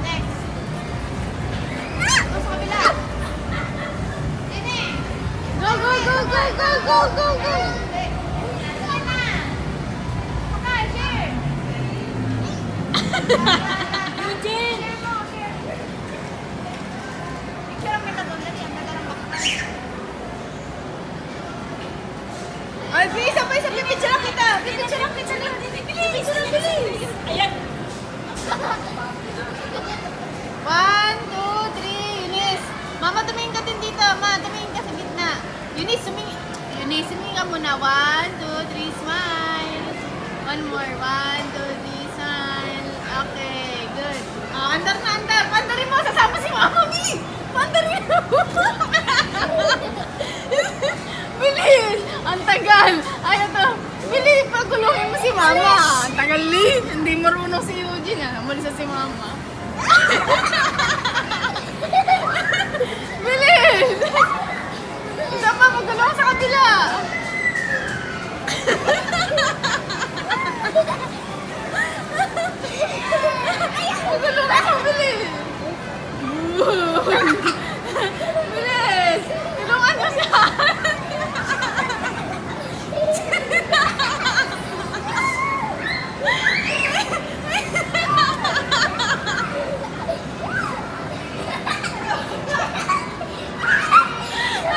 Next. Go sa kabila. Nene. Go, go, go, go, go, go, go, go! Sige na. Okay, share. Eugene! Share mo, share. Picture ang kita doon. Dali, ang tagal ng bakta. Ay, bilis! Sabay, sabay! Picture lang kita! Picture lang, picture lang! Bilis! Bilis! Ayan! 1, 2, 3, Eunice! Mama, tumingin ka din dito! Ma, tumingin ka sa gitna! Eunice, Eunice, tumingin ka muna! 1, 2, 3, smile! One more! 1, 2, 3, smile! Okay, good! Andar na, andar! Pandarin mo! Sasama si Mama, Bi! Pandarin mo! Bilis! Ang tagal! Ay, ito! Bilis! Pagulungin mo si Mama! Ang tagal, Liz! Hindi marunong si Eugene, ah! Malisa si Mama! Bilis! Isa pa, magulong sa kabila!